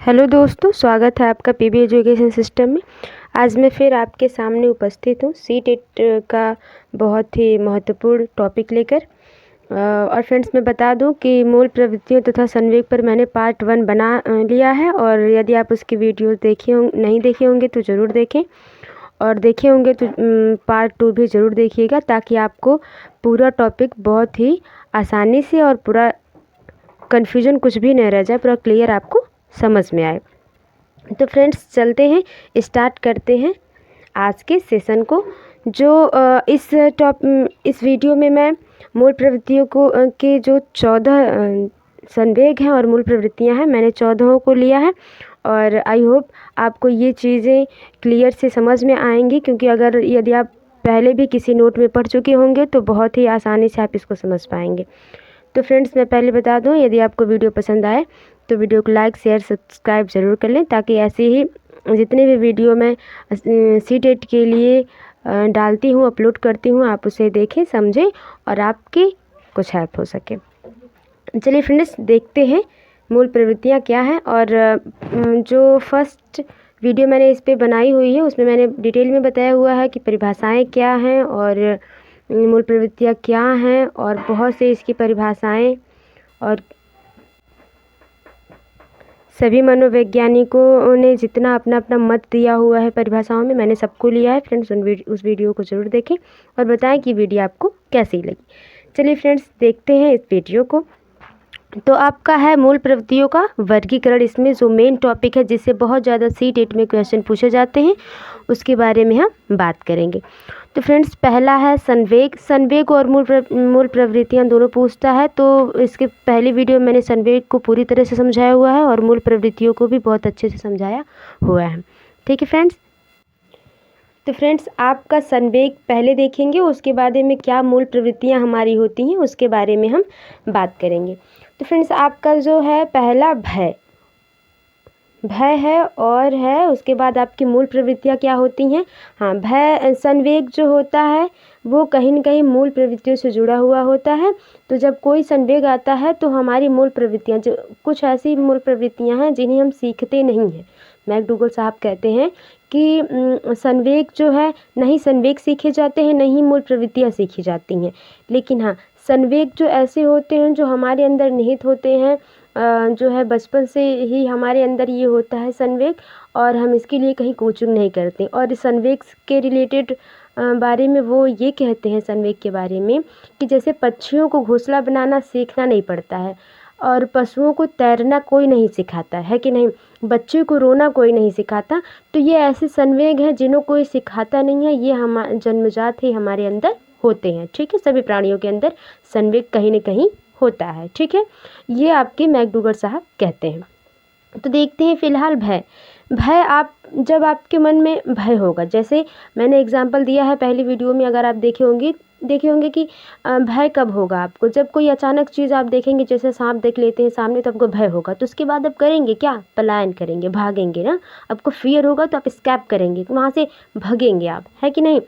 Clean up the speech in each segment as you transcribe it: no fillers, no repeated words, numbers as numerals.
Hello दोस्तों, स्वागत है आपका पीबी एजुकेशन सिस्टम में। आज मैं फिर आपके सामने उपस्थित हूँ सी-टेट का बहुत ही महत्वपूर्ण टॉपिक लेकर। और फ्रेंड्स, मैं बता दूं कि मूल प्रवृत्तियों तथा संवेग पर मैंने पार्ट 1 बना लिया है, और यदि आप उसकी वीडियोस नहीं देखे होंगे तो ज़रूर देखें, और देखे होंगे तो पार्ट 2 भी ज़रूर देखिएगा, ताकि आपको पूरा टॉपिक बहुत ही आसानी से और पूरा कन्फ्यूजन कुछ भी नहीं रह जाए, पूरा क्लियर आपको समझ में आए। तो फ्रेंड्स, चलते हैं, स्टार्ट करते हैं आज के सेशन को। जो इस वीडियो में मैं मूल प्रवृत्तियों को के जो 14 संवेग हैं और मूल प्रवृत्तियां हैं, मैंने 14 को लिया है, और आई होप आपको ये चीज़ें क्लियर से समझ में आएंगी, क्योंकि यदि आप पहले भी किसी नोट में पढ़ चुके होंगे तो बहुत ही आसानी से आप इसको समझ पाएंगे। तो फ्रेंड्स, मैं पहले बता दूं, यदि आपको वीडियो पसंद आए तो वीडियो को लाइक शेयर सब्सक्राइब ज़रूर कर लें, ताकि ऐसे ही जितने भी वीडियो मैं सी-टेट के लिए डालती हूँ, अपलोड करती हूँ, आप उसे देखें, समझें और आपकी कुछ हेल्प हो सके। चलिए फ्रेंड्स, देखते हैं मूल प्रवृत्तियाँ क्या हैं। और जो फर्स्ट वीडियो मैंने इस पर बनाई हुई है उसमें मैंने डिटेल में बताया हुआ है कि परिभाषाएँ क्या हैं और मूल प्रवृत्तियाँ क्या हैं, और बहुत से इसकी परिभाषाएँ, और सभी मनोवैज्ञानिकों ने जितना अपना अपना मत दिया हुआ है परिभाषाओं में, मैंने सबको लिया है। फ्रेंड्स, उस वीडियो को ज़रूर देखें और बताएं कि वीडियो आपको कैसी लगी। चलिए फ्रेंड्स, देखते हैं इस वीडियो को। तो आपका है मूल प्रवृत्तियों का वर्गीकरण। इसमें जो मेन टॉपिक है, जिससे बहुत ज़्यादा सी-टेट में क्वेश्चन पूछे जाते हैं, उसके बारे में हम बात करेंगे। तो फ्रेंड्स, पहला है संवेग और मूल प्रवृत्तियां दोनों पूछता है। तो इसके पहली वीडियो में मैंने संवेग को पूरी तरह से समझाया हुआ है और मूल प्रवृत्तियों को भी बहुत अच्छे से समझाया हुआ है। ठीक है फ्रेंड्स। तो फ्रेंड्स, आपका संवेग पहले देखेंगे, उसके बाद में क्या मूल प्रवृत्तियां हमारी होती हैं उसके बारे में हम बात करेंगे। तो फ्रेंड्स, आपका जो है पहला भय है और है, उसके बाद आपकी मूल प्रवृत्तियाँ क्या होती हैं। हाँ, भय संवेग जो होता है वो कहीं न कहीं मूल प्रवृत्तियों से जुड़ा हुआ होता है। तो जब कोई संवेग आता है तो हमारी मूल प्रवृत्तियाँ, जो कुछ ऐसी मूल प्रवृत्तियाँ हैं जिन्हें हम सीखते नहीं हैं। मैकडूगल साहब कहते हैं कि संवेग जो है, नहीं संवेग सीखे जाते हैं, नहीं मूल प्रवृत्तियाँ सीखी जाती हैं। लेकिन हाँ, संवेग जो ऐसे होते हैं जो हमारे अंदर निहित होते हैं, जो है बचपन से ही हमारे अंदर ये होता है संवेग, और हम इसके लिए कहीं कोचिंग नहीं करते। और इस संवेग के रिलेटेड बारे में वो ये कहते हैं संवेग के बारे में कि जैसे पक्षियों को घोंसला बनाना सीखना नहीं पड़ता है, और पशुओं को तैरना कोई नहीं सिखाता है कि नहीं, बच्चे को रोना कोई नहीं सिखाता। तो ये ऐसे संवेग हैं जिन्हों कोई सिखाता नहीं है, ये हम जन्मजात ही हमारे अंदर होते हैं। ठीक है, सभी प्राणियों के अंदर संवेग कहीं न कहीं होता है। ठीक है, ये आपके मैकडूगल साहब कहते हैं। तो देखते हैं फिलहाल भय। जब आपके मन में भय होगा, जैसे मैंने एग्जाम्पल दिया है पहली वीडियो में, अगर आप देखे होंगे कि भय कब होगा आपको, जब कोई अचानक चीज़ आप देखेंगे, जैसे सांप देख लेते हैं सामने, तो आपको भय होगा। तो उसके बाद आप करेंगे क्या, पलायन करेंगे, भागेंगे ना। आपको फियर होगा तो आप स्कैप करेंगे, वहाँ से भागेंगे आप, है कि नहीं।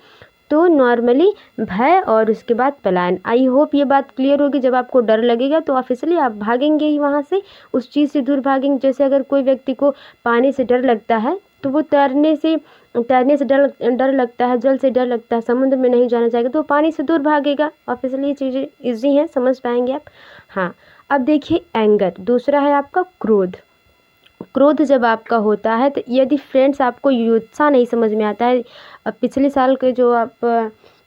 तो नॉर्मली भय और उसके बाद पलायन। आई होप ये बात क्लियर होगी। जब आपको डर लगेगा तो ऑफिशियली आप भागेंगे ही, वहाँ से उस चीज़ से दूर भागेंगे। जैसे अगर कोई व्यक्ति को पानी से डर लगता है तो वो तैरने से डर लगता है, जल से डर लगता है, समुद्र में नहीं जाना चाहेगा, तो वो पानी से दूर भागेगा। ऑफिशियली ये चीज़ें ईजी हैं, समझ पाएंगे आप। हाँ, अब देखिए एंगर। दूसरा है आपका क्रोध जब आपका होता है, तो यदि फ्रेंड्स आपको युत्सा नहीं समझ में आता है, पिछले साल के जो आप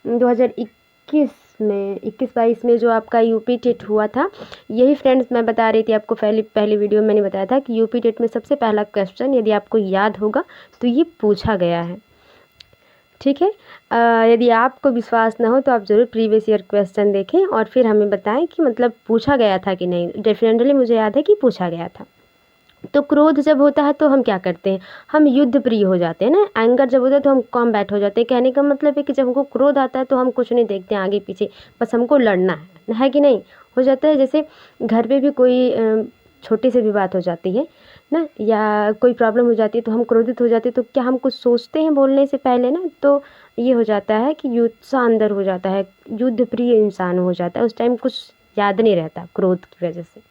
2021-22 में जो आपका यूपी टेट हुआ था, यही फ्रेंड्स मैं बता रही थी आपको। पहली वीडियो में मैंने बताया था कि यूपी टेट में सबसे पहला क्वेश्चन, यदि आपको याद होगा तो ये पूछा गया है। ठीक है, यदि आपको विश्वास ना हो तो आप ज़रूर प्रीवियस ईयर क्वेश्चन देखें और फिर हमें बताएं कि मतलब पूछा गया था कि नहीं। डेफिनेटली मुझे याद है कि पूछा गया था। तो क्रोध जब होता है तो हम क्या करते हैं, हम युद्ध प्रिय हो जाते हैं ना। एंगर जब होता है तो हम कॉम्बैट हो जाते हैं। कहने का मतलब है कि जब हमको क्रोध आता है तो हम कुछ नहीं देखते हैं आगे पीछे, बस हमको लड़ना है कि नहीं। हो जाता है जैसे घर पे भी कोई छोटी सी भी बात हो जाती है ना, या कोई प्रॉब्लम हो जाती है तो हम क्रोधित हो जाते हैं, तो क्या हम कुछ सोचते हैं बोलने से पहले ना। तो ये हो जाता है कि युद्ध सा अंदर हो जाता है, युद्ध प्रिय इंसान हो जाता है, उस टाइम कुछ याद नहीं रहता क्रोध की वजह से।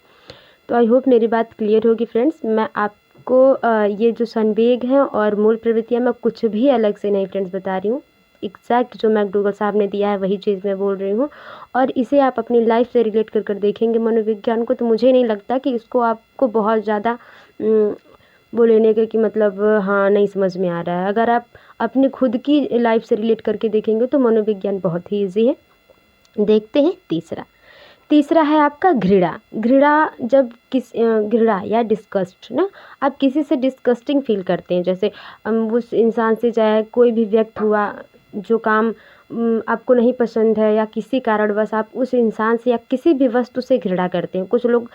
तो आई होप मेरी बात क्लियर होगी फ्रेंड्स। मैं आपको ये जो संवेग हैं और मूल प्रवृत्तियाँ मैं कुछ भी अलग से नहीं फ्रेंड्स बता रही हूँ, एग्जैक्ट जो मैकडूगल साहब ने दिया है वही चीज़ मैं बोल रही हूँ। और इसे आप अपनी लाइफ से रिलेट कर देखेंगे मनोविज्ञान को, तो मुझे नहीं लगता कि इसको आपको बहुत ज़्यादा वो लेने के कि मतलब हाँ नहीं समझ में आ रहा है। अगर आप अपनी खुद की लाइफ से रिलेट करके देखेंगे तो मनोविज्ञान बहुत ही ईजी है। देखते हैं तीसरा है आपका घृणा। घृणा या डिस्गस्ट ना, आप किसी से डिस्गस्टिंग फील करते हैं। जैसे उस इंसान से चाहे कोई भी व्यक्ति हुआ जो काम आपको नहीं पसंद है, या किसी कारणवश आप उस इंसान से या किसी भी वस्तु से घृणा करते हैं। कुछ लोग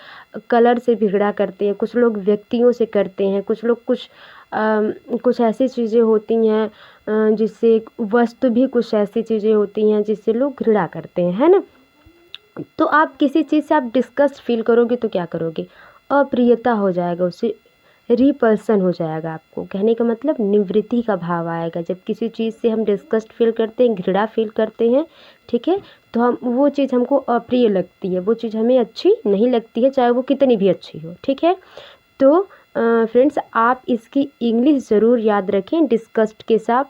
कलर से भी घृणा करते हैं, कुछ लोग व्यक्तियों से करते हैं, कुछ लोग कुछ ऐसी चीज़ें होती हैं जिससे वस्तु भी कुछ ऐसी चीज़ें होती हैं जिससे लोग घृणा करते हैं, है ना। तो आप किसी चीज़ से आप डिस्गस्ट फील करोगे तो क्या करोगे, अप्रियता हो जाएगा, उससे रिपल्सन हो जाएगा। आपको कहने का मतलब निवृत्ति का भाव आएगा। जब किसी चीज़ से हम डिस्गस्ट फील करते हैं, घृणा फील करते हैं, ठीक है, तो हम वो चीज़ हमको अप्रिय लगती है, वो चीज़ हमें अच्छी नहीं लगती है, चाहे वो कितनी भी अच्छी हो, ठीक है। तो फ्रेंड्स आप इसकी इंग्लिश ज़रूर याद रखें डिस्गस्ट के साथ,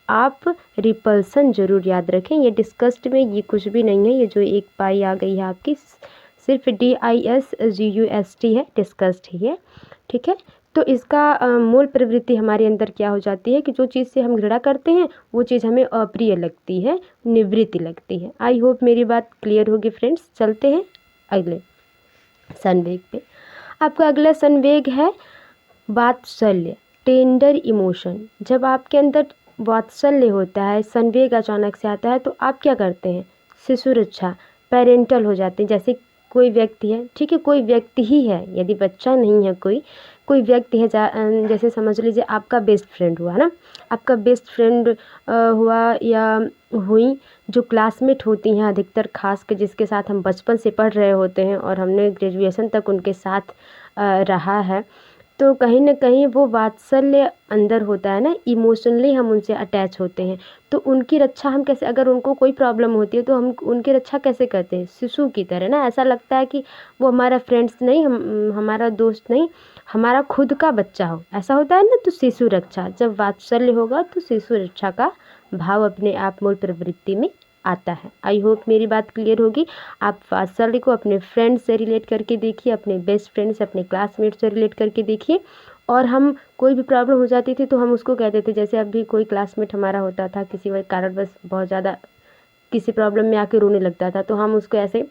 आप रिपल्सन ज़रूर याद रखें। ये डिस्गस्ट में ये कुछ भी नहीं है, ये जो एक पाई आ गई है आपकी सिर्फ DISGUST है, डिस्गस्ट ही है, ठीक है। तो इसका मूल प्रवृत्ति हमारे अंदर क्या हो जाती है कि जो चीज़ से हम घृणा करते हैं वो चीज़ हमें अप्रिय लगती है, निवृत्ति लगती है। आई होप मेरी बात क्लियर होगी फ्रेंड्स। चलते हैं अगले संवेग पे। आपका अगला संवेग है वात्सल्य, टेंडर इमोशन। जब आपके अंदर वात्सल्य होता है, संवेग अचानक से आता है, तो आप क्या करते हैं, शिशुरक्षा, पेरेंटल हो जाते हैं। जैसे कोई व्यक्ति है, ठीक है, कोई व्यक्ति ही है, यदि बच्चा नहीं है, कोई व्यक्ति है, जैसे समझ लीजिए आपका बेस्ट फ्रेंड हुआ ना, आपका बेस्ट फ्रेंड हुआ या हुई, जो क्लासमेट होती हैं अधिकतर, खास के जिसके साथ हम बचपन से पढ़ रहे होते हैं और हमने ग्रेजुएशन तक उनके साथ रहा है, तो कहीं ना कहीं वो वात्सल्य अंदर होता है ना, इमोशनली हम उनसे अटैच होते हैं। तो उनकी रक्षा हम कैसे, अगर उनको कोई प्रॉब्लम होती है तो हम उनकी रक्षा कैसे करते हैं, शिशु की तरह ना। ऐसा लगता है कि वो हमारा फ्रेंड्स नहीं, हमारा दोस्त नहीं, हमारा खुद का बच्चा हो, ऐसा होता है ना। तो शिशु रक्षा, जब वात्सल्य होगा तो शिशु रक्षा का भाव अपने आप मूल प्रवृत्ति में आता है। आई होप मेरी बात क्लियर होगी। आप वात्सल्य को अपने फ्रेंड से रिलेट करके देखिए, अपने बेस्ट फ्रेंड से, अपने क्लासमेट से रिलेट करके देखिए। और हम कोई भी प्रॉब्लम हो जाती थी तो हम उसको कहते थे, जैसे अभी कोई क्लासमेट हमारा होता था किसी कारणवश बहुत ज़्यादा किसी प्रॉब्लम में आके रोने लगता था, तो हम उसको ऐसे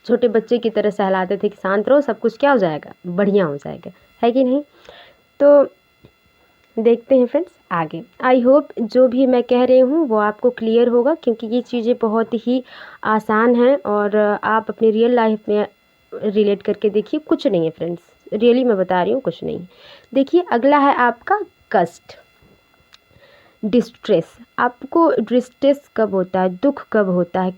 छोटे बच्चे की तरह सहलाते थे कि शांत रहो, सब कुछ क्या हो जाएगा, बढ़िया हो जाएगा, है कि नहीं। तो देखते हैं फ्रेंड्स आगे। आई होप जो भी मैं कह रही हूँ वो आपको क्लियर होगा, क्योंकि ये चीज़ें बहुत ही आसान हैं और आप अपनी रियल लाइफ में रिलेट करके देखिए, कुछ नहीं है फ्रेंड्स, रियली मैं बता रही हूँ, कुछ नहीं। देखिए अगला है आपका कष्ट, डिस्ट्रेस। आपको डिस्ट्रेस कब होता है, दुख कब होता है,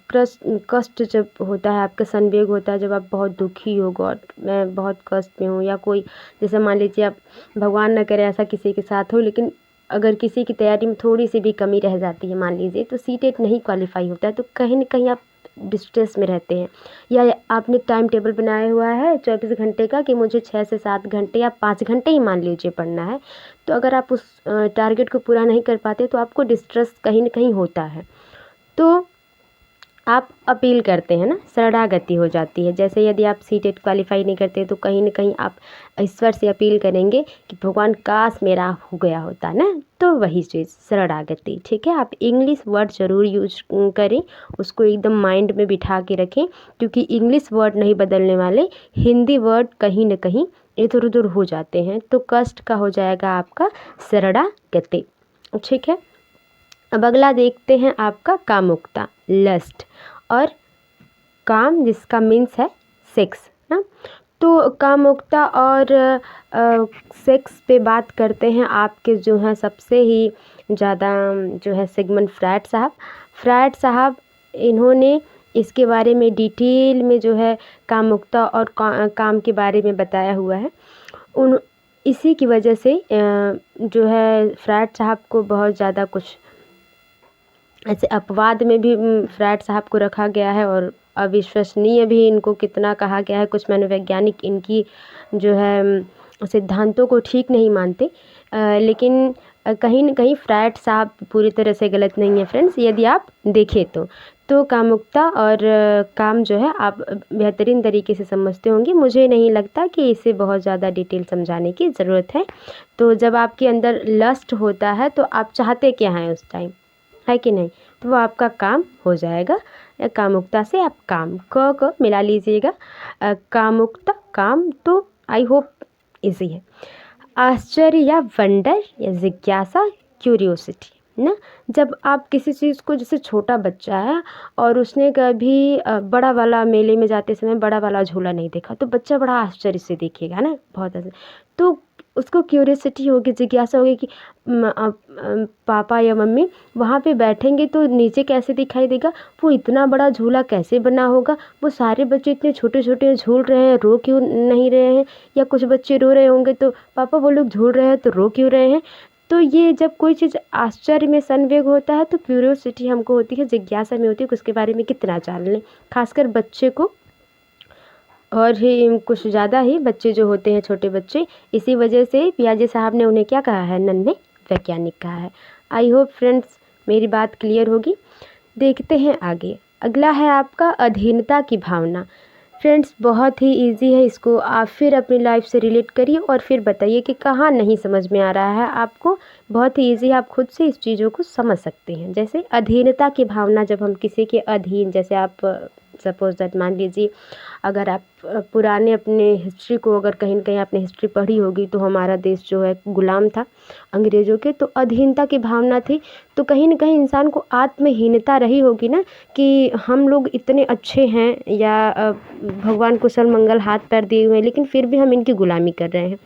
कष्ट जब होता है, आपका संवेग होता है जब आप बहुत दुखी हो, गॉड मैं बहुत कष्ट में हूँ। या कोई जैसे मान लीजिए आप, भगवान न करे ऐसा किसी के साथ हो, लेकिन अगर किसी की तैयारी में थोड़ी सी भी कमी रह जाती है, मान लीजिए तो सीटेट नहीं क्वालिफाई होता है, तो कहीं ना कहीं आप डिस्ट्रेस में रहते हैं। या आपने टाइम टेबल बनाया हुआ है 24 घंटे का कि मुझे 6 से 7 घंटे या 5 घंटे ही मान लीजिए पढ़ना है, तो अगर आप उस टारगेट को पूरा नहीं कर पाते तो आपको डिस्ट्रेस कहीं ना कहीं होता है। तो आप अपील करते हैं ना, शरणागति हो जाती है। जैसे यदि आप सीटेट क्वालिफाई नहीं करते तो कहीं ना कहीं आप ईश्वर से अपील करेंगे कि भगवान काश मेरा हो गया होता ना, तो वही चीज़ शरणागति, ठीक है। आप इंग्लिश वर्ड ज़रूर यूज करें, उसको एकदम माइंड में बिठा के रखें, क्योंकि इंग्लिश वर्ड नहीं बदलने वाले, हिंदी वर्ड कहीं ना कहीं इधर उधर हो जाते हैं। तो कष्ट का हो जाएगा आपका शरणागति, ठीक है। अब अगला देखते हैं आपका कामुकता, लस्ट, और काम जिसका मीन्स है सेक्स ना। तो कामुकता और सेक्स पे बात करते हैं आपके जो हैं सबसे ही ज़्यादा जो है सिगमंड फ्रायड साहब इन्होंने इसके बारे में डिटेल में जो है कामुकता और काम के बारे में बताया हुआ है। इसी की वजह से जो है फ्रायड साहब को बहुत ज़्यादा कुछ ऐसे अपवाद में भी फ्रायड साहब को रखा गया है, और अविश्वसनीय भी इनको कितना कहा गया है। कुछ मनोवैज्ञानिक इनकी जो है सिद्धांतों को ठीक नहीं मानते, लेकिन कहीं न कहीं फ्रायड साहब पूरी तरह से गलत नहीं है फ्रेंड्स, यदि आप देखें तो कामुकता और काम जो है आप बेहतरीन तरीके से समझते होंगे। मुझे नहीं लगता कि इसे बहुत ज़्यादा डिटेल समझाने की ज़रूरत है। तो जब आपके अंदर लस्ट होता है तो आप चाहते क्या हैं उस टाइम, है कि नहीं? तो वो आपका काम हो जाएगा। कामुकता से आप काम क मिला लीजिएगा। कामुकता काम, तो आई होप ईज़ी है। आश्चर्य या वंडर या जिज्ञासा, क्यूरियोसिटी ना। जब आप किसी चीज़ को, जैसे छोटा बच्चा है और उसने कभी बड़ा वाला मेले में जाते समय बड़ा वाला झूला नहीं देखा, तो बच्चा बड़ा आश्चर्य से देखेगा ना, बहुत ऐसे। तो उसको क्यूरियोसिटी होगी, जिज्ञासा होगी कि पापा या मम्मी वहाँ पे बैठेंगे तो नीचे कैसे दिखाई देगा, वो इतना बड़ा झूला कैसे बना होगा, वो सारे बच्चे इतने छोटे छोटे झूल रहे हैं, रो क्यों नहीं रहे हैं, या कुछ बच्चे रो रहे होंगे तो पापा वो लोग झूल रहे हैं तो रो क्यों रहे हैं। तो ये जब कोई चीज़ आश्चर्य में संवेग होता है तो क्यूरियोसिटी हमको होती है, जिज्ञासा में होती है कि उसके बारे में कितना जान लें, खासकर बच्चे को। और ही कुछ ज़्यादा ही बच्चे जो होते हैं, छोटे बच्चे, इसी वजह से पियाजे साहब ने उन्हें क्या कहा है, नन्हे वैज्ञानिक कहा है। आई होप फ्रेंड्स मेरी बात क्लियर होगी। देखते हैं आगे। अगला है आपका अधीनता की भावना। फ्रेंड्स बहुत ही इजी है, इसको आप फिर अपनी लाइफ से रिलेट करिए और फिर बताइए कि कहाँ नहीं समझ में आ रहा है आपको। बहुत ही इजी, आप खुद से इस चीज़ों को समझ सकते हैं। जैसे अधीनता की भावना, जब हम किसी के अधीन, जैसे आप सपोज दैट मान लीजिए अगर आप पुराने अपने हिस्ट्री को, अगर कहीं न कहीं आपने हिस्ट्री पढ़ी होगी, तो हमारा देश जो है गुलाम था अंग्रेज़ों के, तो अधीनता की भावना थी। तो कहीं न कहीं इंसान को आत्महीनता रही होगी ना, कि हम लोग इतने अच्छे हैं, या भगवान कुशल मंगल हाथ पैर दिए हुए हैं, लेकिन फिर भी हम इनकी गुलामी कर रहे हैं।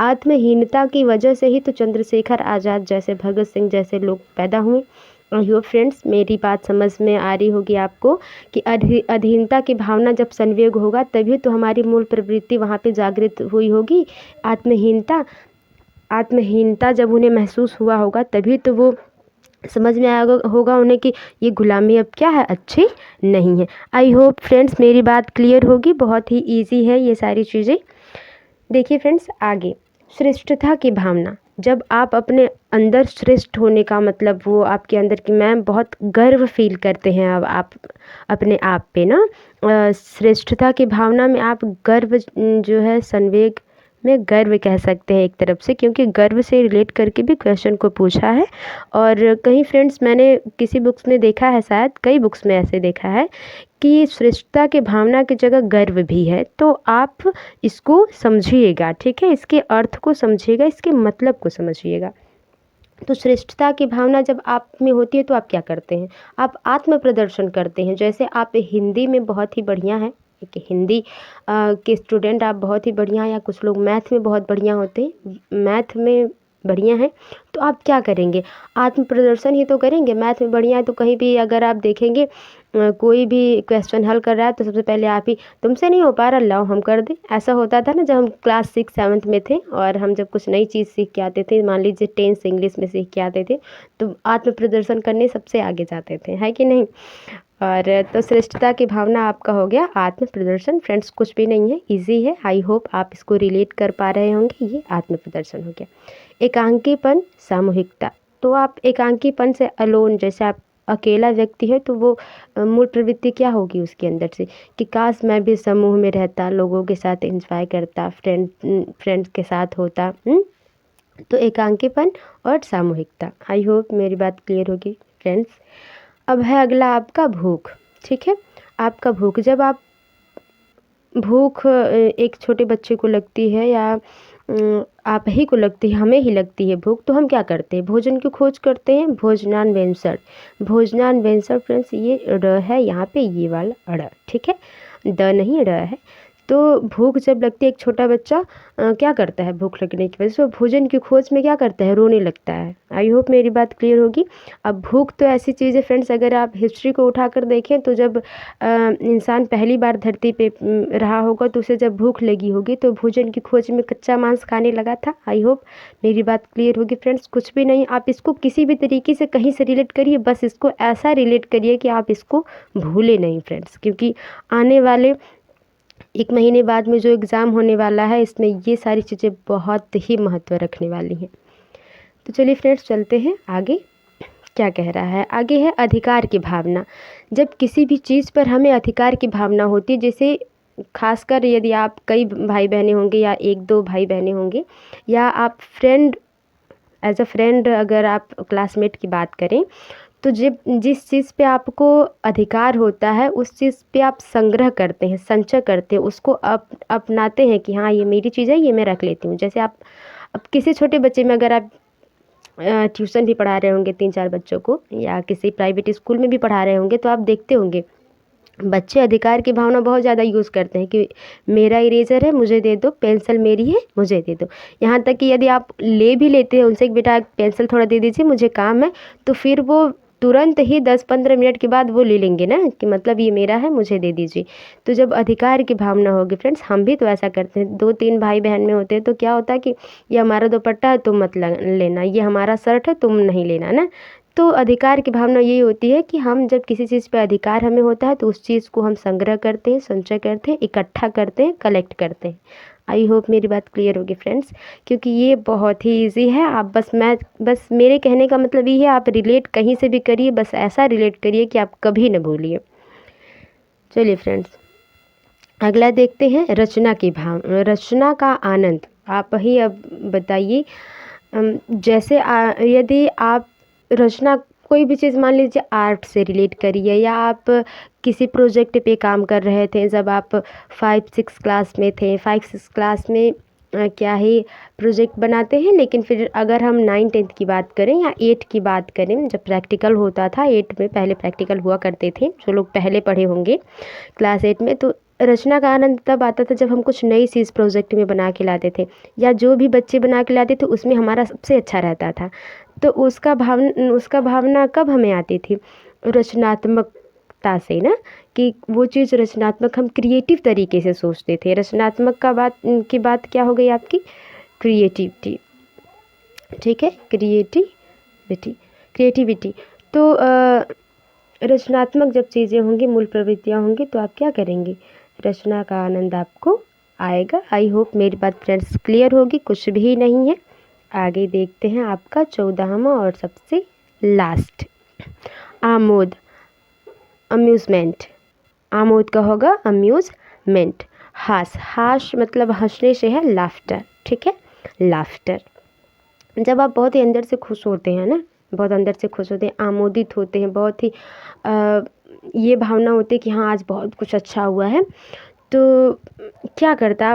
आत्महीनता की वजह से ही तो चंद्रशेखर आज़ाद जैसे, भगत सिंह जैसे लोग पैदा हुए। आई होप फ्रेंड्स मेरी बात समझ में आ रही होगी आपको कि अधीनता की भावना जब संवेग होगा तभी तो हमारी मूल प्रवृत्ति वहाँ पे जागृत हुई होगी। आत्महीनता जब उन्हें महसूस हुआ होगा तभी तो वो समझ में आया होगा उन्हें कि ये गुलामी अब क्या है, अच्छी नहीं है। आई होप फ्रेंड्स मेरी बात क्लियर होगी। बहुत ही ईजी है ये सारी चीज़ें। देखिए फ्रेंड्स आगे, श्रेष्ठता की भावना। जब आप अपने अंदर श्रेष्ठ होने का मतलब, वो आपके अंदर कि मैं बहुत गर्व फील करते हैं अब आप अपने आप पे ना, श्रेष्ठता की भावना में आप गर्व जो है, संवेग में गर्व कह सकते हैं एक तरफ से, क्योंकि गर्व से रिलेट करके भी क्वेश्चन को पूछा है। और कहीं फ्रेंड्स मैंने किसी बुक्स में देखा है, शायद कई बुक्स में ऐसे देखा है कि श्रेष्ठता की भावना की जगह गर्व भी है। तो आप इसको समझिएगा, ठीक है, इसके अर्थ को समझिएगा, इसके मतलब को समझिएगा। तो श्रेष्ठता की भावना जब आप में होती है तो आप क्या करते हैं, आप आत्म प्रदर्शन करते हैं। जैसे आप हिंदी में बहुत ही बढ़िया हैं, कि हिंदी के स्टूडेंट आप बहुत ही बढ़िया हैं, या कुछ लोग मैथ में बहुत बढ़िया होते हैं, मैथ में बढ़िया हैं, तो आप क्या करेंगे, आत्म प्रदर्शन ही तो करेंगे। मैथ में बढ़िया है तो कहीं भी अगर आप देखेंगे कोई भी क्वेश्चन हल कर रहा है तो सबसे पहले आप ही, तुमसे नहीं हो पा रहा, लाओ हम कर दें। ऐसा होता था ना जब हम क्लास 6-7 में थे और हम जब कुछ नई चीज़ सीख के आते थे, मान लीजिए 10th इंग्लिश में सीख के आते थे, तो आत्म प्रदर्शन करने सबसे आगे जाते थे, है कि नहीं। और तो श्रेष्ठता की भावना आपका हो गया आत्म प्रदर्शन। फ्रेंड्स कुछ भी नहीं है, इजी है। आई होप आप इसको रिलेट कर पा रहे होंगे। ये आत्म प्रदर्शन हो गया। एकांकीपन, सामूहिकता। तो आप एकांकीपन से अलोन, जैसे आप अकेला व्यक्ति है तो वो मूल प्रवृत्ति क्या होगी उसके अंदर से, कि काश मैं भी समूह में रहता, लोगों के साथ एंजॉय करता, फ्रेंड्स के साथ होता। तो एकांकीपन और सामूहिकता। आई होप मेरी बात क्लियर होगी फ्रेंड्स। अब है अगला आपका भूख, ठीक है। आपका भूख, जब आप भूख एक छोटे बच्चे को लगती है, या आप ही को लगती है, हमें ही लगती है भूख, तो हम क्या करते हैं, भोजन की खोज करते हैं। भोजनान्वेषण, भोजनान्वेषण फ्रेंड्स ये ड है यहाँ पे, ये वाला अड़, ठीक है, द नहीं ड है। तो भूख जब लगती है, एक छोटा बच्चा क्या करता है, भूख लगने की वजह से वो भोजन की खोज में क्या करता है, रोने लगता है। आई होप मेरी बात क्लियर होगी। अब भूख तो ऐसी चीज़ है फ्रेंड्स, अगर आप हिस्ट्री को उठाकर देखें तो जब इंसान पहली बार धरती पे रहा होगा तो उसे जब भूख लगी होगी तो भोजन की खोज में कच्चा मांस खाने लगा था। आई होप मेरी बात क्लियर होगी फ्रेंड्स। कुछ भी नहीं, आप इसको किसी भी तरीके से कहीं से रिलेट करिए, बस इसको ऐसा रिलेट करिए कि आप इसको भूले नहीं फ्रेंड्स, क्योंकि आने वाले 1 महीने बाद में जो एग्ज़ाम होने वाला है, इसमें ये सारी चीज़ें बहुत ही महत्व रखने वाली हैं। तो चलिए फ्रेंड्स, चलते हैं आगे। क्या कह रहा है आगे? है अधिकार की भावना। जब किसी भी चीज़ पर हमें अधिकार की भावना होती है, जैसे खासकर यदि आप कई भाई बहनें होंगे या 1-2 भाई बहनें होंगे, या आप फ्रेंड, एज अ फ्रेंड अगर आप क्लासमेट की बात करें, तो जब जिस चीज़ पे आपको अधिकार होता है उस चीज़ पे आप संग्रह करते हैं, संचय करते हैं, उसको अपनाते हैं कि हाँ ये मेरी चीज़ है, ये मैं रख लेती हूँ। जैसे आप अब किसी छोटे बच्चे में अगर आप ट्यूशन भी पढ़ा रहे होंगे 3-4 बच्चों को, या किसी प्राइवेट स्कूल में भी पढ़ा रहे होंगे, तो आप देखते होंगे बच्चे अधिकार की भावना बहुत ज़्यादा यूज़ करते हैं कि मेरा इरेज़र है, मुझे दे दो, पेंसिल मेरी है, मुझे दे दो। यहाँ तक कि यदि आप ले भी लेते हैं उनसे कि बेटा पेंसिल थोड़ा दे दीजिए, मुझे काम है, तो फिर वो तुरंत ही 10-15 मिनट के बाद वो ले लेंगे ना, कि मतलब ये मेरा है, मुझे दे दीजिए। तो जब अधिकार की भावना होगी फ्रेंड्स, हम भी तो ऐसा करते हैं। 2-3 भाई बहन में होते हैं तो क्या होता है कि ये हमारा दुपट्टा है, तुम मत लेना, ये हमारा शर्ट है, तुम नहीं लेना ना। तो अधिकार की भावना यही होती है कि हम जब किसी चीज़ पे अधिकार हमें होता है तो उस चीज़ को हम संग्रह करते हैं, संचय करते हैं, इकट्ठा करते हैं, कलेक्ट करते हैं। आई होप मेरी बात क्लियर होगी फ्रेंड्स, क्योंकि ये बहुत ही इजी है। आप बस मेरे कहने का मतलब ये है, आप रिलेट कहीं से भी करिए, बस ऐसा रिलेट करिए कि आप कभी न भूलिए। चलिए फ्रेंड्स, अगला देखते हैं रचना की रचना का आनंद। आप ही अब बताइए, जैसे यदि आप रचना, कोई भी चीज़ मान लीजिए आर्ट से रिलेट करिए, या आप किसी प्रोजेक्ट पे काम कर रहे थे जब आप 5-6 क्लास में थे। 5-6 क्लास में क्या ही प्रोजेक्ट बनाते हैं, लेकिन फिर अगर हम 9-10 की बात करें या 8 की बात करें, जब प्रैक्टिकल होता था 8 में, पहले प्रैक्टिकल हुआ करते थे, जो लोग पहले पढ़े होंगे क्लास 8 में, तो रचना का आनंद तब आता था जब हम कुछ नई चीज़ प्रोजेक्ट में बना के लाते थे, या जो भी बच्चे बना के लाते थे उसमें हमारा सबसे अच्छा रहता था। तो उसका भावना कब हमें आती थी? रचनात्मकता से ना, कि वो चीज़ रचनात्मक, हम क्रिएटिव तरीके से सोचते थे। रचनात्मक की बात क्या हो गई आपकी? क्रिएटिविटी, ठीक है, क्रिएटिविटी। तो रचनात्मक जब चीज़ें होंगी, मूल प्रवृत्तियाँ होंगी, तो आप क्या करेंगे? रचना का आनंद आपको आएगा। आई होप मेरी बात फ्रेंड्स क्लियर होगी, कुछ भी नहीं है। आगे देखते हैं आपका 14वां और सबसे लास्ट, आमोद, अम्यूज़मेंट। आमोद का होगा अम्यूज़मेंट। हास मतलब हंसने से है, लाफ्टर, ठीक है, लाफ्टर। जब आप बहुत ही अंदर से खुश होते हैं ना, बहुत अंदर से खुश होते हैं, आमोदित होते हैं, बहुत ही ये भावना होती है कि हाँ आज बहुत कुछ अच्छा हुआ है, तो क्या करते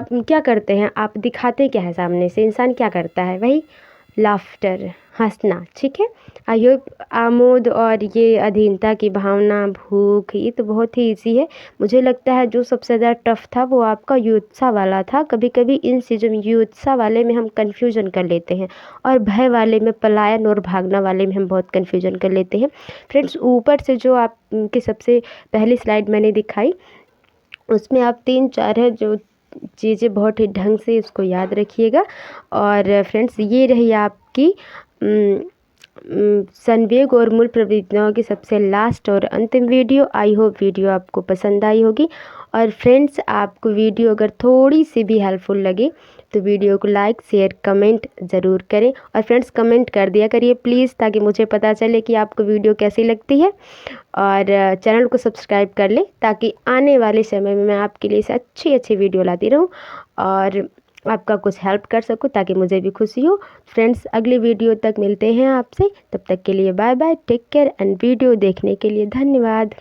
हैं आप? दिखाते क्या है सामने से? इंसान क्या करता है? वही लाफ्टर, हंसना, ठीक है। आई होप आमोद और ये अधीनता की भावना, भूख, ये तो बहुत ही ईजी है। मुझे लगता है जो सबसे ज़्यादा टफ था वो आपका युत्सा वाला था। कभी कभी इन चीज़ों में, युत्सा वाले में हम कन्फ्यूजन कर लेते हैं, और भय वाले में, पलायन और भागना वाले में हम बहुत कन्फ्यूजन कर लेते हैं। फ्रेंड्स, ऊपर से जो आपकी सबसे पहली स्लाइड मैंने दिखाई, उसमें आप 3-4 है जो चीज़ें, बहुत ही ढंग से इसको याद रखिएगा। और फ्रेंड्स, ये रही आपकी संवेग और मूल प्रवृत्तियों की सबसे लास्ट और अंतिम वीडियो। आई होप वीडियो आपको पसंद आई होगी। और फ्रेंड्स, आपको वीडियो अगर थोड़ी सी भी हेल्पफुल लगे तो वीडियो को लाइक, शेयर, कमेंट ज़रूर करें। और फ्रेंड्स, कमेंट कर दिया करिए प्लीज़, ताकि मुझे पता चले कि आपको वीडियो कैसी लगती है। और चैनल को सब्सक्राइब कर लें, ताकि आने वाले समय में मैं आपके लिए अच्छी वीडियो लाती रहूं और आपका कुछ हेल्प कर सकूं, ताकि मुझे भी खुशी हो। फ्रेंड्स, अगली वीडियो तक मिलते हैं आपसे, तब तक के लिए bye bye, take care, and video देखने के लिए धन्यवाद।